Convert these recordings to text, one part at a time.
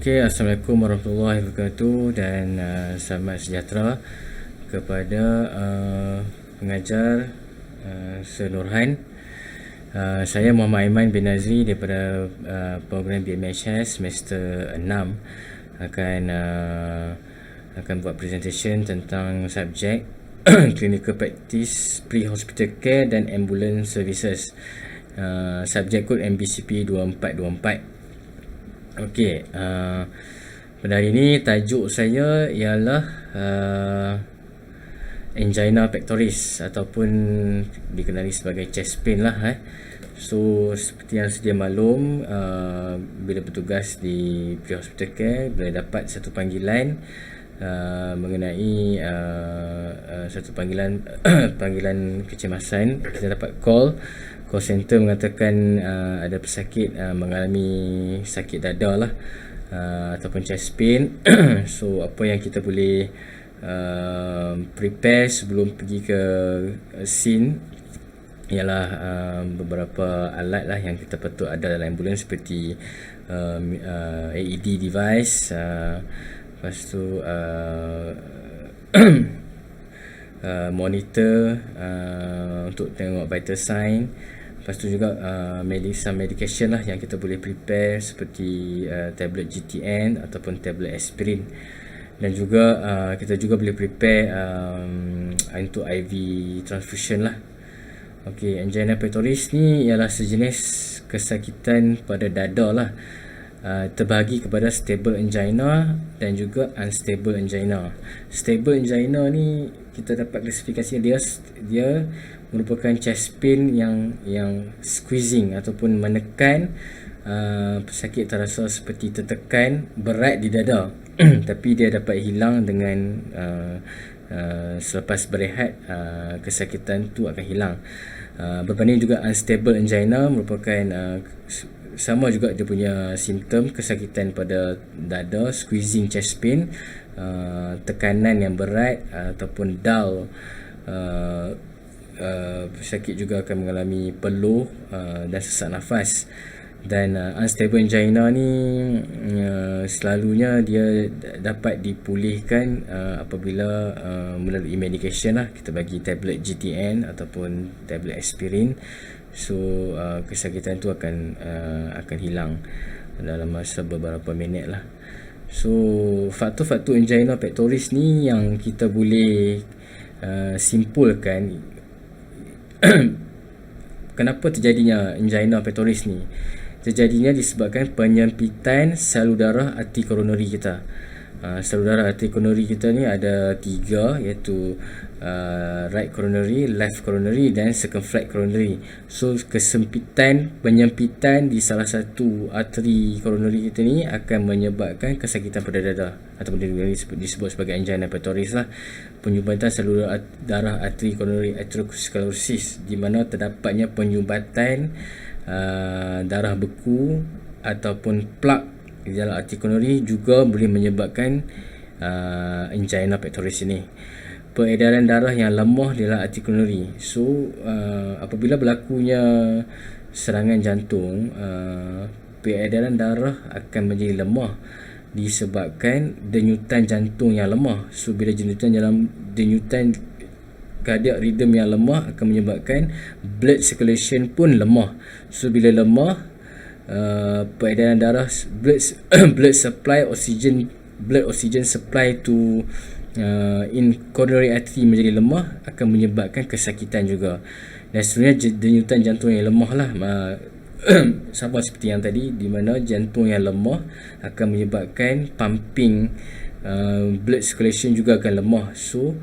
Okey, Assalamualaikum warahmatullahi wabarakatuh dan selamat sejahtera kepada pengajar Senurhan. Saya Muhammad Aiman bin Nazri daripada program BMHS semester 6 akan buat presentation tentang subjek clinical practice, pre-hospital care dan ambulance services. Subjek kod MBCP 2424. Okey, pada hari ini tajuk saya ialah angina pectoris ataupun dikenali sebagai chest pain lah. So seperti yang sedia maklum, bila bertugas di pre-hospital care boleh dapat satu panggilan mengenai satu panggilan panggilan kecemasan. Kita dapat call center mengatakan ada pesakit mengalami sakit dada lah, ataupun chest pain. So apa yang kita boleh prepare sebelum pergi ke scene ialah beberapa alat lah yang kita patut ada dalam ambulans, seperti AED device, lepas tu monitor untuk tengok vital sign. Lepas tu juga medication lah yang kita boleh prepare, seperti tablet GTN ataupun tablet aspirin. Dan juga kita juga boleh prepare untuk IV transfusion lah. Okey, angina pectoris ni ialah sejenis kesakitan pada dada lah. Terbahagi kepada stable angina dan juga unstable angina. Stable angina ni kita dapat klasifikasi dia merupakan chest pain yang squeezing ataupun menekan, pesakit terasa seperti tertekan berat di dada tapi dia dapat hilang dengan selepas berehat, kesakitan tu akan hilang. Berbanding juga unstable angina merupakan sama juga dia punya simptom kesakitan pada dada, squeezing chest pain, tekanan yang berat ataupun dull. Pesakit juga akan mengalami peluh dan sesak nafas. Dan unstable angina ni selalunya dia dapat dipulihkan apabila melalui medication lah. Kita bagi tablet GTN ataupun tablet aspirin. So kesakitan tu akan hilang dalam masa beberapa minit lah. So faktor-faktor angina pectoris ni yang kita boleh simpulkan kenapa terjadinya angina pectoris ni. Terjadinya disebabkan penyempitan salur darah arteri koronari kita. Salur darah arteri koronari kita ni ada 3, iaitu right coronary, left coronary dan circumflex coronary. So penyempitan di salah satu arteri koronari kita ni akan menyebabkan kesakitan pada dada, ataupun disebut sebagai angina pectoris lah. Penyumbatan salur darah arteri koronari, atherosclerosis, di mana terdapatnya penyumbatan darah beku ataupun plak di dalam arteri koronari juga boleh menyebabkan angina pectoris ini. Peredaran darah yang lemah di dalam arteri koronari. So apabila berlakunya serangan jantung, peredaran darah akan menjadi lemah disebabkan denyutan jantung yang lemah. So bila denyutan cardiac rhythm yang lemah akan menyebabkan blood circulation pun lemah. So bila lemah, peredaran darah, blood supply blood oxygen supply to in coronary artery menjadi lemah, akan menyebabkan kesakitan juga. Dan sebenarnya denyutan jantung yang lemah lah sama seperti yang tadi, di mana jantung yang lemah akan menyebabkan pumping blood circulation juga akan lemah. So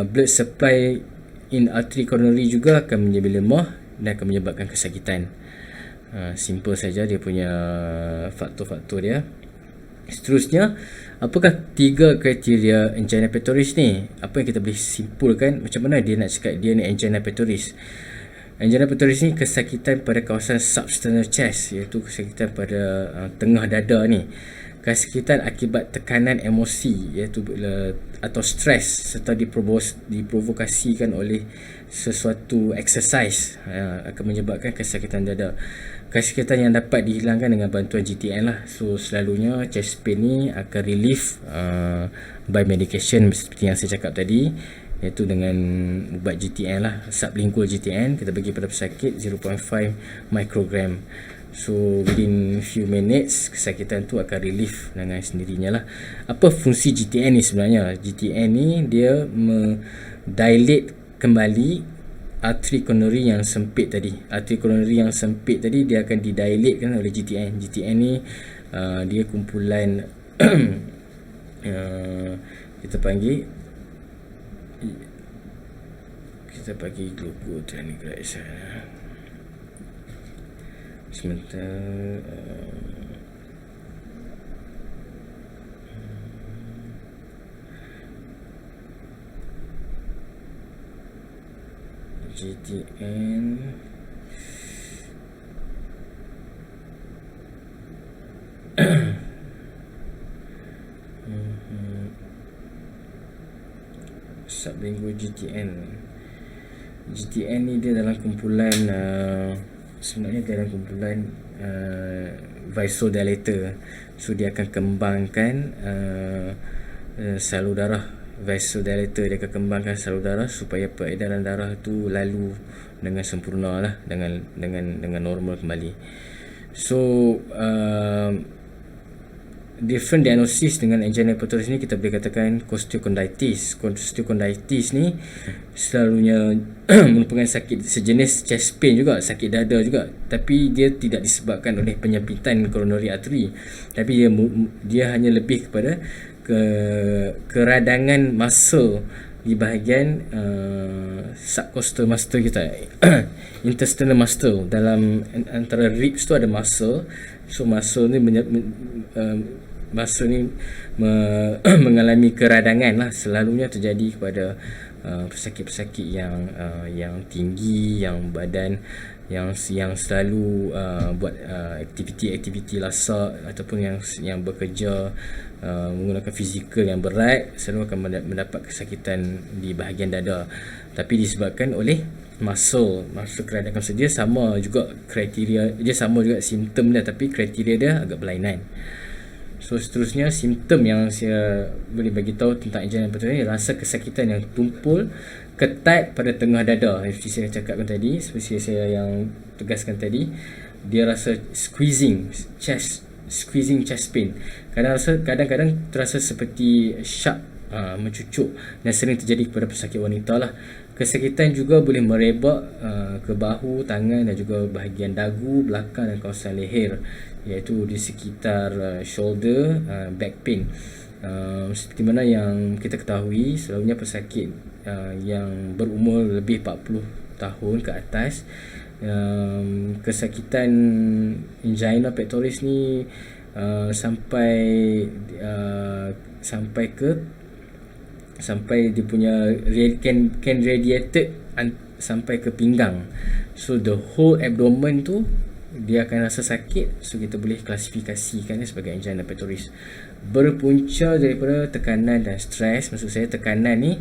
blood supply in artery coronary juga akan menjadi lemah dan akan menyebabkan kesakitan. Simple saja dia punya faktor-faktor dia. Seterusnya, apakah 3 kriteria angina pectoris ni? Apa yang kita boleh simpulkan, macam mana dia nak cakap dia ni angina pectoris? Angina pectoris ni kesakitan pada kawasan substernal chest, iaitu kesakitan pada tengah dada ni. Kesakitan akibat tekanan emosi, iaitu atau stres, serta diprovokasikan oleh sesuatu exercise, akan menyebabkan kesakitan dada. kesakitan yang dapat dihilangkan dengan bantuan GTN lah. So selalunya chest pain ni akan relief by medication seperti yang saya cakap tadi, iaitu dengan ubat GTN lah, sublingual GTN. Kita bagi pada pesakit 0.5 microgram. So within few minutes kesakitan tu akan relief dengan sendirinya lah. Apa fungsi GTN ni sebenarnya? GTN ni dia dilate kembali arteri koronari yang sempit tadi. Arteri koronari yang sempit tadi dia akan didilate kan oleh GTN. GTN ni dia kumpulan kita panggil glucotrieniclide sementara GTN sublingual GTN ni dia dalam kumpulan sebenarnya dia dalam kumpulan vasodilator. So dia akan kembangkan salur darah. Vasodilator dia akan kembangkan salur darah supaya peredaran darah tu lalu dengan sempurna lah, dengan normal kembali. So different diagnosis dengan angina pectoris ni kita boleh katakan costochondritis. Costochondritis ni selalunya merupakan sakit sejenis chest pain juga, sakit dada juga, tapi dia tidak disebabkan oleh penyempitan coronary artery, tapi dia hanya lebih kepada keradangan muscle di bahagian subcostal muscle kita, intestinal muscle. Dalam antara ribs tu ada muscle. So muscle ni mengalami keradangan lah. Selalunya terjadi kepada pesakit-pesakit yang tinggi, yang badan yang selalu buat aktiviti lasak ataupun yang bekerja menggunakan fizikal yang berat, selalu akan mendapat kesakitan di bahagian dada. Tapi disebabkan oleh muscle keradangan dia sama juga kriteria dia, sama juga simptom dia, tapi kriteria dia agak berlainan. So seterusnya simptom yang saya boleh bagi tahu tentang angina pectoris ni, rasa kesakitan yang tumpul ketat pada tengah dada. Seperti saya cakapkan tadi, seperti saya yang tegaskan tadi, dia rasa squeezing chest pain. Kadang-kadang terasa seperti sharp, mencucuk, dan sering terjadi kepada pesakit wanita lah. Kesakitan juga boleh merebak ke bahu, tangan dan juga bahagian dagu, belakang dan kawasan leher, iaitu di sekitar shoulder, back pain. Seperti mana yang kita ketahui, selalunya pesakit yang berumur lebih 40 tahun ke atas, kesakitan angina pectoris ni sampai dia punya can radiated sampai ke pinggang. So the whole abdomen tu dia akan rasa sakit. So kita boleh klasifikasikannya sebagai angina pectoris. Berpunca daripada tekanan dan stres. Maksud saya tekanan ni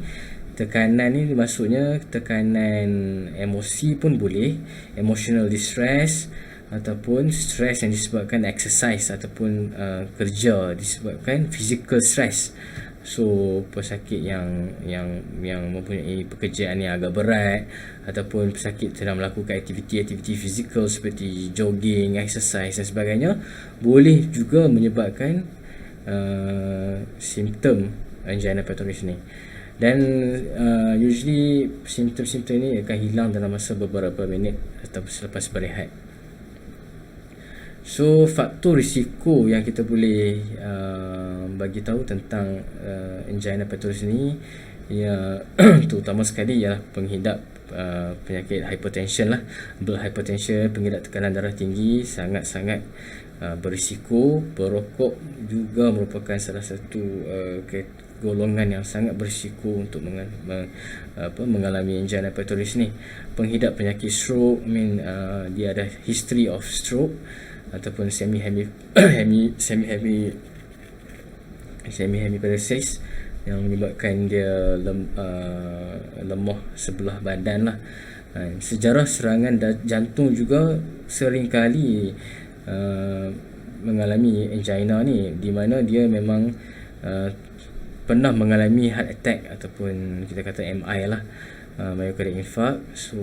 maksudnya tekanan emosi pun boleh, emotional distress, ataupun stres yang disebabkan exercise ataupun kerja disebabkan physical stress. So pesakit yang mempunyai pekerjaan yang agak berat, ataupun pesakit sedang melakukan aktiviti fizikal seperti jogging, exercise dan sebagainya, boleh juga menyebabkan simptom angina pectoris ni. Dan usually simptom-simptom ni akan hilang dalam masa beberapa minit atau selepas berehat. So faktor risiko yang kita boleh bagi tahu tentang angina pectoris ni, ya, terutama sekali ialah penghidap penyakit hypertension lah. Blood hypertension, penghidap tekanan darah tinggi sangat-sangat berisiko. Perokok juga merupakan salah satu golongan yang sangat berisiko untuk mengalami angina pectoris ni. Penghidap penyakit stroke, dia ada history of stroke ataupun semi hemiparesis yang menyebabkan dia lemah sebelah badan lah. Sejarah serangan jantung juga seringkali mengalami angina ni, di mana dia memang uh, pernah mengalami heart attack ataupun kita kata MI lah, myocardial infarct. So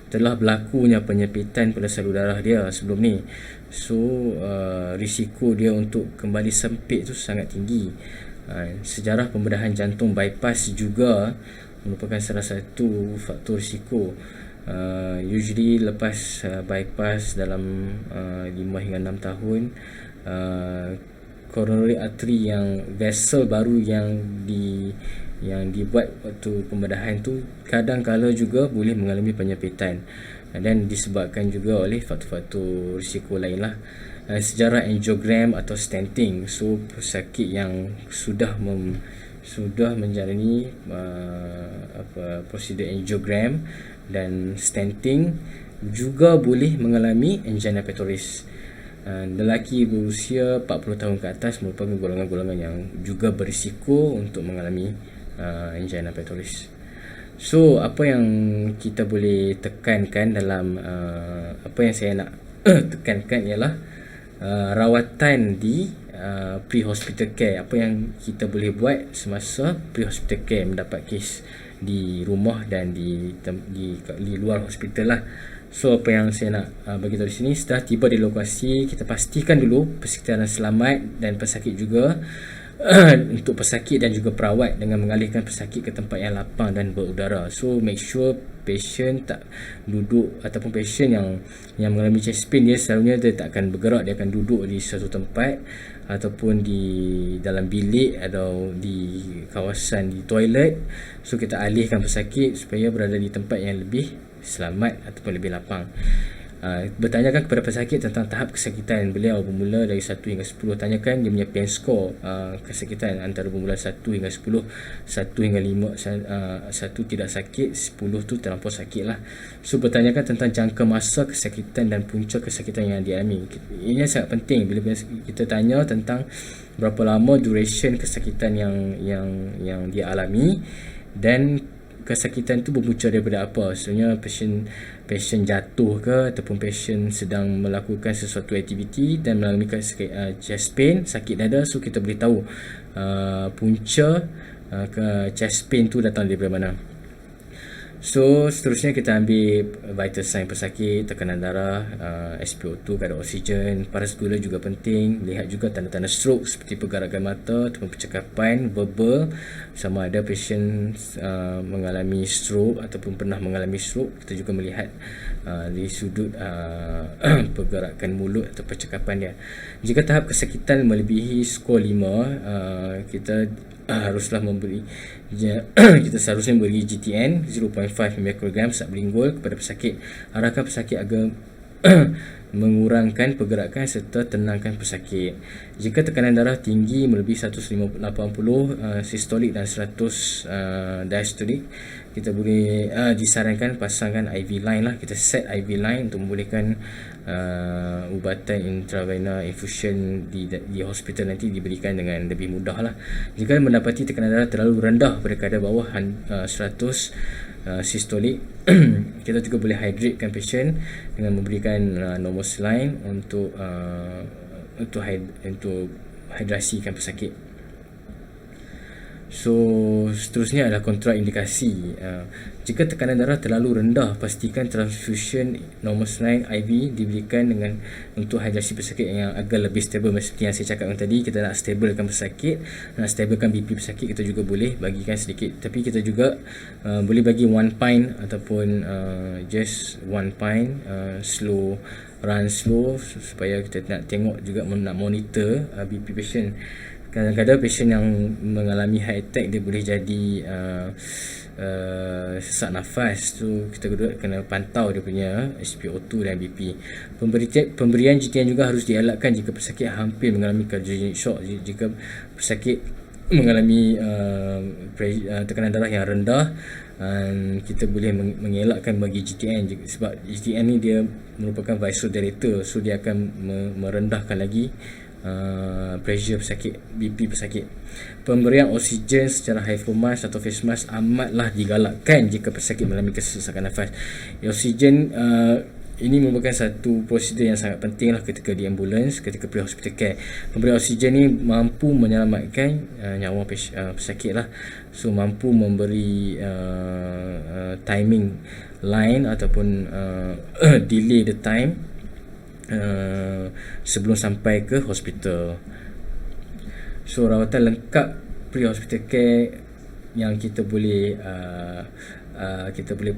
telah berlakunya penyempitan pada salur darah dia sebelum ni. So risiko dia untuk kembali sempit tu sangat tinggi. Sejarah pembedahan jantung bypass juga merupakan salah satu faktor risiko. Usually lepas bypass dalam 5 hingga 6 tahun, coronary artery yang vessel baru yang dibuat waktu pembedahan tu kadang-kala juga boleh mengalami penyempitan, dan disebabkan juga oleh faktor-faktor risiko lain lah. Sejarah angiogram atau stenting, so pesakit yang sudah menjalani prosedur angiogram dan stenting juga boleh mengalami angina pectoris. Lelaki berusia 40 tahun ke atas merupakan golongan-golongan yang juga berisiko untuk mengalami angina pectoris. So apa yang kita boleh tekankan dalam apa yang saya nak tekankan ialah rawatan di pre-hospital care. Apa yang kita boleh buat semasa pre-hospital care, mendapat kes di rumah dan di luar hospital lah. So apa yang saya nak bagi tahu di sini, setelah tiba di lokasi, kita pastikan dulu persekitaran selamat dan pesakit juga untuk pesakit dan juga perawat dengan mengalihkan pesakit ke tempat yang lapang dan berudara. So make sure patient tak duduk, ataupun patient yang mengalami chest pain, dia selalunya dia tak akan bergerak, dia akan duduk di satu tempat ataupun di dalam bilik atau di kawasan di toilet. So kita alihkan pesakit supaya berada di tempat yang lebih selamat ataupun lebih lapang. Bertanyakan kepada pesakit tentang tahap kesakitan beliau bermula dari 1 hingga 10. Tanyakan dia punya pain score kesakitan antara bermula 1 hingga 10. 1 hingga 5, 1 tidak sakit, 10 tu terlampau sakit lah. So bertanyakan tentang jangka masa kesakitan dan punca kesakitan yang dialami. Ini sangat penting bila kita tanya tentang berapa lama duration kesakitan yang dia alami, dan kesakitan tu berpunca daripada apa. Sebenarnya patient jatuh ke, ataupun patient sedang melakukan sesuatu aktiviti dan mengalami chest pain, sakit dada. So kita boleh tahu punca ke chest pain tu datang daripada mana. So seterusnya kita ambil vital sign pesakit, tekanan darah, SpO2, kadar oksigen, paras gula juga penting. Lihat juga tanda-tanda stroke seperti pergerakan mata ataupun percakapan verbal, sama ada patient mengalami stroke ataupun pernah mengalami stroke. Kita juga melihat di sudut pergerakan mulut atau percakapan dia. Jika tahap kesakitan melebihi skor 5, kita haruslah memberi kita seharusnya beri GTN 0.5 mikrogram sublingual kepada pesakit. Arahkan pesakit agar mengurangkan pergerakan serta tenangkan pesakit. Jika tekanan darah tinggi melebihi 180 sistolik dan 100 diastolik, kita boleh disarankan pasangkan IV line lah. Kita set IV line untuk membolehkan ubatan intravena infusion di hospital nanti diberikan dengan lebih mudah lah. Jika mendapati tekanan darah terlalu rendah pada kadar bawah 100 sistolik, kita juga boleh hydratekan patient dengan memberikan normal saline untuk hidrasikan pesakit. So seterusnya adalah kontraindikasi. Jika tekanan darah terlalu rendah, pastikan transfusion normal saline IV diberikan dengan untuk hidrasi pesakit yang agar lebih stabil. Seperti yang saya cakapkan tadi, kita nak stabilkan pesakit, nak stabilkan BP pesakit, kita juga boleh bagikan sedikit. Tapi kita juga boleh bagi 1 pint ataupun just 1 pint slow, run slow, supaya kita nak tengok juga, nak monitor BP patient. Kadang-kadang patient yang mengalami heart attack, dia boleh jadi sesak nafas. Tu kita kena pantau dia punya SpO2 dan BP. Pemberian GTN juga harus dielakkan jika pesakit hampir mengalami cardiogenic shock. Jika pesakit mengalami tekanan darah yang rendah, kita boleh mengelakkan bagi GTN, sebab GTN ni dia merupakan vasodilator, so dia akan merendahkan lagi pressure pesakit, BP pesakit. Pemberian oksigen secara high flow mask atau face mask amatlah digalakkan jika pesakit mengalami kesesakan nafas. Oksigen ini merupakan satu prosedur yang sangat penting lah ketika di ambulans, ketika pre-hospital care. Pemberian oksigen ni mampu menyelamatkan nyawa pesakit lah. So mampu memberi timing line ataupun delay the time sebelum sampai ke hospital. So rawatan lengkap pre-hospital care yang kita boleh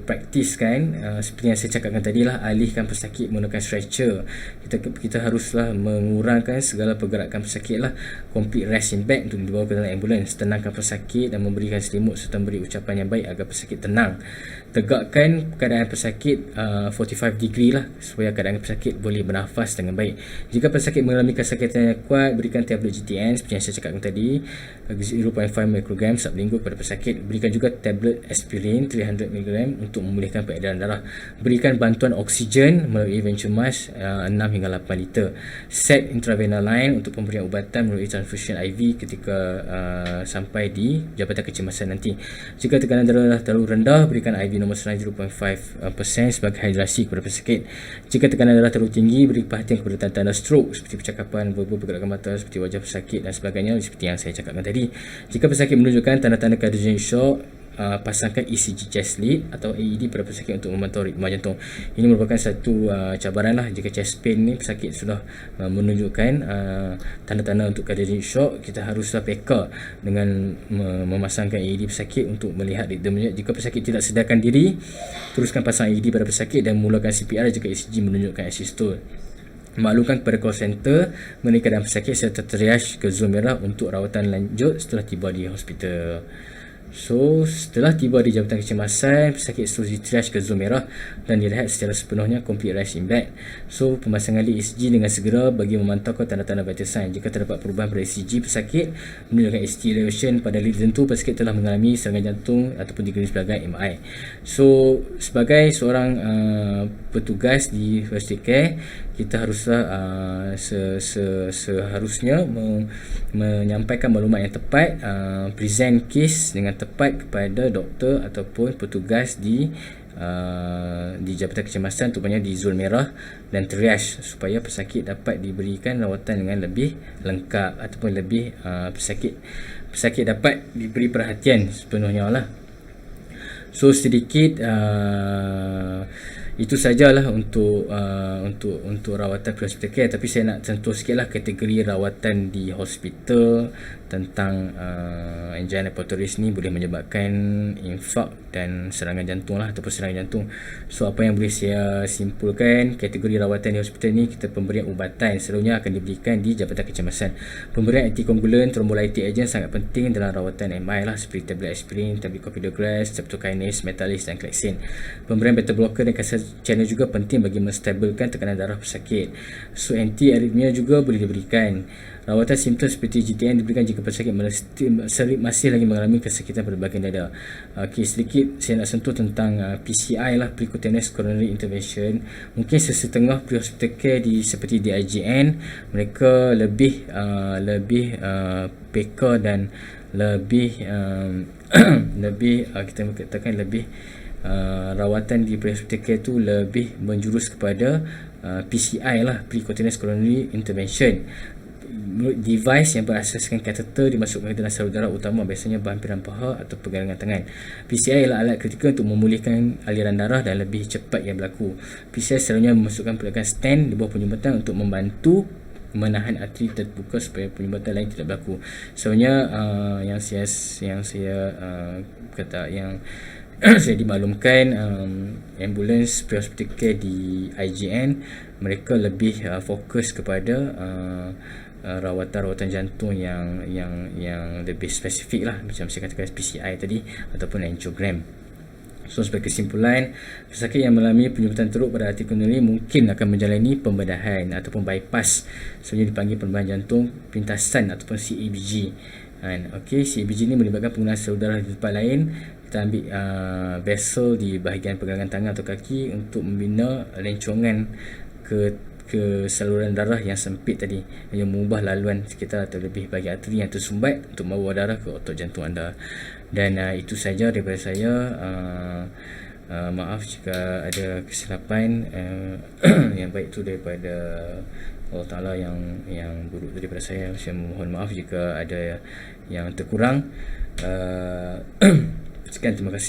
praktiskan, seperti yang saya cakapkan tadi lah, alihkan pesakit menggunakan stretcher. Kita haruslah mengurangkan segala pergerakan pesakit lah, complete rest in bed untuk dibawa ke dalam ambulans, tenangkan pesakit dan memberikan selimut serta memberi ucapan yang baik agar pesakit tenang. Tegakkan keadaan pesakit 45 degree lah supaya keadaan pesakit boleh bernafas dengan baik. Jika pesakit mengalami kesakitan yang kuat, berikan tablet GTN seperti yang saya cakapkan tadi, 0.5 mikrogram sublingual kepada pesakit. Berikan juga tablet aspirin 300 mg untuk memulihkan peredaran darah. Berikan bantuan oksigen melalui venture mask 6 hingga 8 liter. Set intravenous line untuk pemberian ubatan melalui transfusion IV ketika sampai di jabatan kecemasan nanti. Jika tekanan darah terlalu rendah, berikan IV nomor 0.5% sebagai hidrasi kepada pesakit. Jika tekanan darah terlalu tinggi, beri perhatian kepada tanda-tanda stroke seperti percakapan, verbal, pergerakan mata seperti wajah pesakit dan sebagainya, seperti yang saya cakapkan tadi. Jika pesakit menunjukkan tanda-tanda cardiogenic shock, pasangkan ECG chest lead atau AED pada pesakit untuk memantau ritma jantung. Ini merupakan satu cabaran lah jika chest pain ni pesakit sudah menunjukkan tanda-tanda untuk cardiogenic shock. Kita haruslah peka dengan memasangkan AED pesakit untuk melihat ritmanya. Jika pesakit tidak sedarkan diri, teruskan pasang AED pada pesakit dan mulakan CPR jika ECG menunjukkan asystole. Maklumkan kepada call center mengenai keadaan pesakit serta triage ke zon merah untuk rawatan lanjut setelah tiba di hospital. So setelah tiba di jabatan kecemasan, pesakit seterusnya triage ke zon merah dan direhat secara sepenuhnya, complete rest in bed. So pemasangan lead ECG dengan segera bagi memantau tanda-tanda vital sign. Jika terdapat perubahan pada ECG pesakit menunjukkan ST elevation pada lead tertentu, pesakit telah mengalami serangan jantung ataupun digelar sebagai MI. So sebagai seorang petugas di hospital care, kita haruslah seharusnya menyampaikan maklumat yang tepat, present case dengan tepat kepada doktor ataupun petugas di jabatan kecemasan, terutamanya di zon merah, dan triage supaya pesakit dapat diberikan rawatan dengan lebih lengkap ataupun lebih pesakit dapat diberi perhatian sepenuhnya lah. So sedikit itu sajalah untuk rawatan pre-hospital care. Tapi saya nak sentuh sikitlah kategori rawatan di hospital tentang angina pectoris ni boleh menyebabkan infak dan serangan jantung lah, ataupun serangan jantung. So apa yang boleh saya simpulkan, kategori rawatan di hospital ni, kita pemberian ubatan selalunya akan diberikan di jabatan kecemasan. Pemberian anticoagulant, thrombolytic agent sangat penting dalam rawatan MI lah, seperti tablet aspirin, tablet clopidogrel, streptokinase, metalis dan kleksin. Pemberian beta blocker dan calcium channel juga penting bagi menstabilkan tekanan darah pesakit. So anti arrhythmia juga boleh diberikan. Rawatan simptom seperti GTN diberikan jika pesakit masih lagi mengalami kesakitan pada bahagian dada. Okay, sedikit saya nak sentuh tentang PCI lah, Percutaneous Coronary Intervention. Mungkin sesetengah pre-hospital care seperti di IJN, mereka lebih peka dan lebih kita katakan lebih rawatan di pre-hospital care tu lebih menjurus kepada PCI lah, Percutaneous Coronary Intervention. Device yang berasaskan kateter dimasukkan ke dalam salur darah utama, biasanya berhampiran paha atau pegangan tangan. PCI ialah alat kritikal untuk memulihkan aliran darah dan lebih cepat yang berlaku. PCI selalunya memasukkan pelbagai stand di bawah penyumbatan untuk membantu menahan arteri terbuka supaya penyumbatan lain tidak berlaku. Sebenarnya yang saya dimaklumkan, ambulans pre-hospital care di IJN mereka lebih fokus kepada rawatan jantung yang lebih spesifik lah, macam saya katakan PCI tadi ataupun angiogram. So sebagai kesimpulan, pesakit yang mengalami penyumbatan teruk pada arteri koronari mungkin akan menjalani pembedahan ataupun bypass, sebenarnya dipanggil pembedahan jantung pintasan ataupun CABG. Okay, CABG ni melibatkan penggunaan salur darah di tempat lain. Kita ambil vessel di bahagian pergelangan tangan atau kaki untuk membina rencongan ke ke saluran darah yang sempit tadi, yang mengubah laluan sekitar terlebih bagi arteri yang tersumbat untuk membawa darah ke otot jantung anda. Dan itu saja daripada saya. Maaf jika ada kesilapan. Yang baik tu daripada Allah Ta'ala, yang buruk daripada saya mohon maaf jika ada yang terkurang. Sekian, terima kasih.